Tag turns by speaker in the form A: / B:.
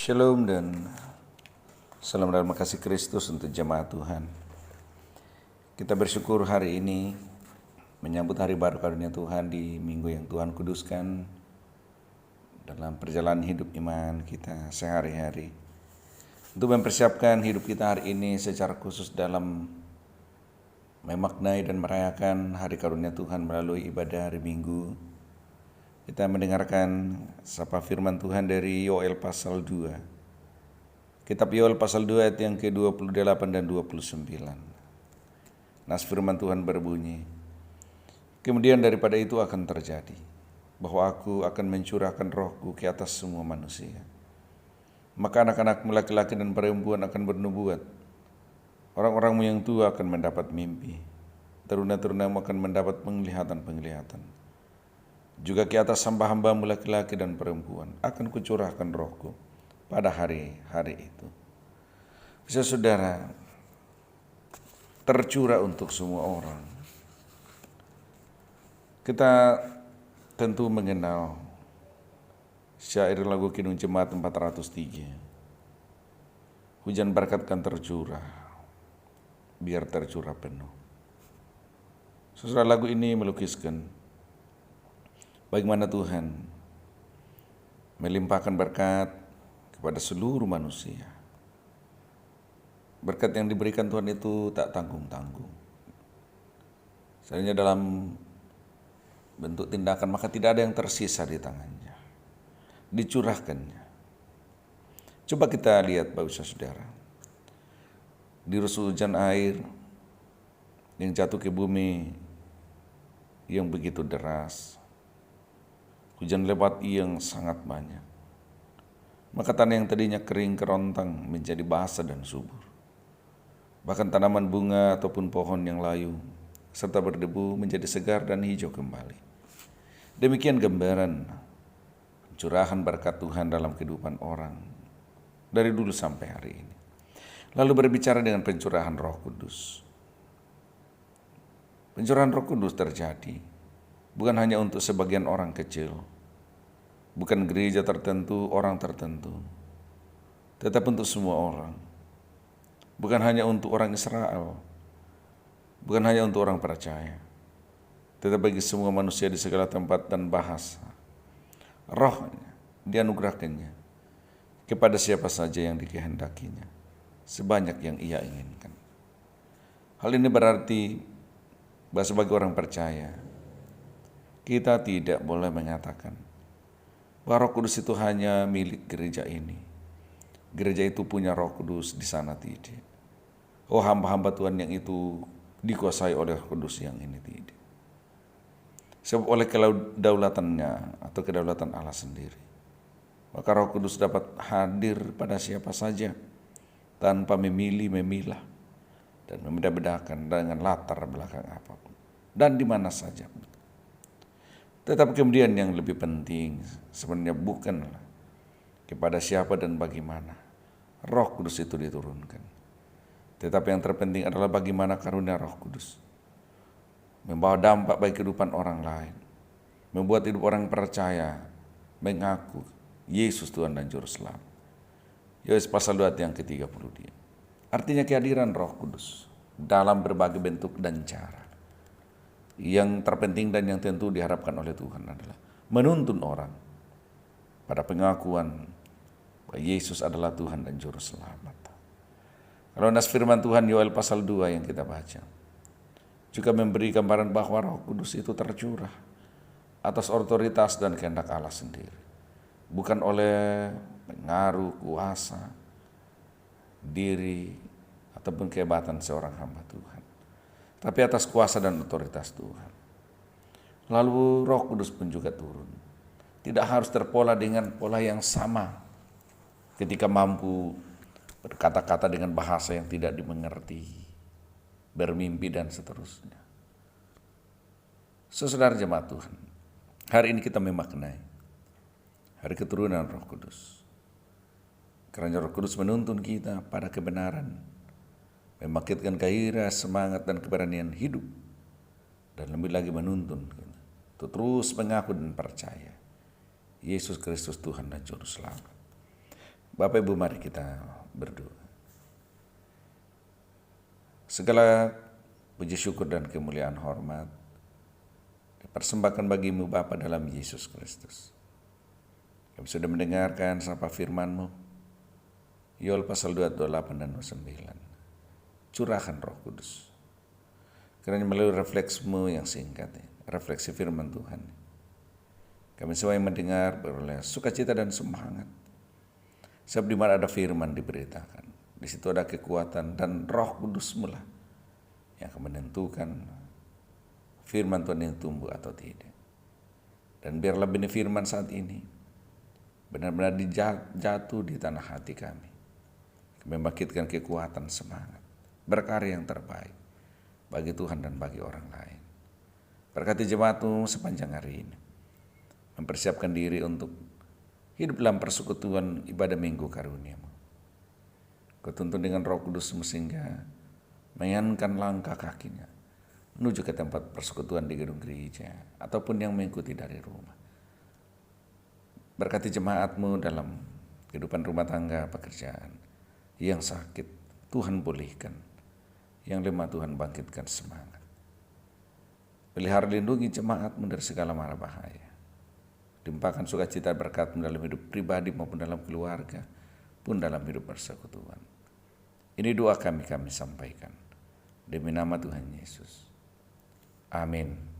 A: Shalom dan salam dalam kasih Kristus untuk jemaat Tuhan. Kita bersyukur hari ini menyambut hari baru karunia Tuhan di minggu yang Tuhan kuduskan dalam perjalanan hidup iman kita sehari-hari. Untuk mempersiapkan hidup kita hari ini secara khusus dalam memaknai dan merayakan hari karunia Tuhan melalui ibadah hari Minggu, kita mendengarkan sapa firman Tuhan dari Yoel pasal 2. Kitab Yoel pasal 2 ayat yang ke-28 dan 29. Nas firman Tuhan berbunyi, "Kemudian daripada itu akan terjadi, bahwa aku akan mencurahkan rohku ke atas semua manusia. Maka anak-anakmu laki-laki dan perempuan akan bernubuat. Orang-orangmu yang tua akan mendapat mimpi. Teruna-terunamu akan mendapat penglihatan-penglihatan. Juga ke atas hamba-hambamu laki-laki dan perempuan akan kucurahkan rohku pada hari-hari itu." Bisa saudara, tercurah untuk semua orang. Kita tentu mengenal syair lagu Kidung Jemaat 403. Hujan berkat kan tercurah, biar tercurah penuh. Saudara, lagu ini melukiskan bagaimana Tuhan melimpahkan berkat kepada seluruh manusia. Berkat yang diberikan Tuhan itu tak tanggung-tanggung. Seandainya dalam bentuk tindakan, maka tidak ada yang tersisa di tangannya. Dicurahkannya. Coba kita lihat Bapak Saudara. Dirus hujan air yang jatuh ke bumi yang begitu deras. Hujan lebat yang sangat banyak. Maka tanah yang tadinya kering kerontang menjadi basah dan subur. Bahkan tanaman bunga ataupun pohon yang layu serta berdebu menjadi segar dan hijau kembali. Demikian gambaran curahan berkat Tuhan dalam kehidupan orang dari dulu sampai hari ini. Lalu berbicara dengan pencurahan Roh Kudus. Pencurahan Roh Kudus terjadi bukan hanya untuk sebagian orang kecil, bukan gereja tertentu, orang tertentu, tetapi untuk semua orang. Bukan hanya untuk orang Israel, bukan hanya untuk orang percaya, tetapi bagi semua manusia di segala tempat dan bahasa. Rohnya dianugerahkannya kepada siapa saja yang dikehendakinya, sebanyak yang ia inginkan. Hal ini berarti bahwa sebagai orang percaya, kita tidak boleh mengatakan bahwa Roh Kudus itu hanya milik gereja ini. Gereja itu punya Roh Kudus, di sana tidak. Oh, hamba-hamba Tuhan yang itu dikuasai oleh Roh Kudus, yang ini tidak. Sebab oleh kedaulatannya atau kedaulatan Allah sendiri, maka Roh Kudus dapat hadir pada siapa saja tanpa memilih, memilah, dan membeda-bedakan dengan latar belakang apapun dan di mana saja. Tetapi kemudian yang lebih penting sebenarnya bukanlah kepada siapa dan bagaimana Roh Kudus itu diturunkan, tetapi yang terpenting adalah bagaimana karunia Roh Kudus membawa dampak bagi kehidupan orang lain, membuat hidup orang percaya mengaku Yesus Tuhan dan Juru Selamat. Yohanes pasal 2 yang ke-30. Artinya kehadiran Roh Kudus dalam berbagai bentuk dan cara. Yang terpenting dan yang tentu diharapkan oleh Tuhan adalah menuntun orang pada pengakuan bahwa Yesus adalah Tuhan dan Juru Selamat. Kalau nas firman Tuhan Yoel pasal 2 yang kita baca juga memberi gambaran bahwa Roh Kudus itu tercurah atas otoritas dan kehendak Allah sendiri, bukan oleh pengaruh, kuasa, diri, ataupun kehebatan seorang hamba Tuhan, tapi atas kuasa dan otoritas Tuhan. Lalu Roh Kudus pun juga turun. Tidak harus terpola dengan pola yang sama ketika mampu berkata-kata dengan bahasa yang tidak dimengerti, bermimpi dan seterusnya. Saudara jemaat Tuhan, hari ini kita memaknai hari keturunan Roh Kudus. Karena Roh Kudus menuntun kita pada kebenaran, membangkitkan gairah, semangat dan keberanian hidup, dan lebih lagi menuntun kita untuk terus mengaku dan percaya Yesus Kristus Tuhan dan Juru Selamat. Bapak Ibu, mari kita berdoa. Segala puji syukur dan kemuliaan hormat dipersembahkan bagimu Bapa dalam Yesus Kristus. Kami sudah mendengarkan sapa firman-Mu, Yoel pasal 2, 28 dan 29. Curahkan Roh Kudus. Kiranya melalui refleksimu yang singkat, refleksi firman Tuhan, kami semua yang mendengar beroleh sukacita dan semangat. Sebab di mana ada firman diberitakan, di situ ada kekuatan dan Roh Kudus mula yang akan menentukan firman Tuhan yang tumbuh atau tidak. Dan biarlah benih firman saat ini benar-benar jatuh di tanah hati kami, membangkitkan kekuatan semangat, berkarya yang terbaik bagi Tuhan dan bagi orang lain. Berkati jemaat-Mu sepanjang hari ini, mempersiapkan diri untuk hidup dalam persekutuan ibadah minggu karunia-Mu. Kau tuntun dengan Roh Kudus-Mu sehingga menyankan langkah kakinya menuju ke tempat persekutuan di gedung gereja ataupun yang mengikuti dari rumah. Berkati jemaat-Mu dalam kehidupan rumah tangga, pekerjaan. Yang sakit Tuhan pulihkan, yang lemah Tuhan bangkitkan semangat. Pelihara lindungi jemaat-Mu dari segala mara bahaya. Limpahkan sukacita berkat-Mu dalam hidup pribadi maupun dalam keluarga, pun dalam hidup persekutuan. Ini doa kami sampaikan demi nama Tuhan Yesus. Amin.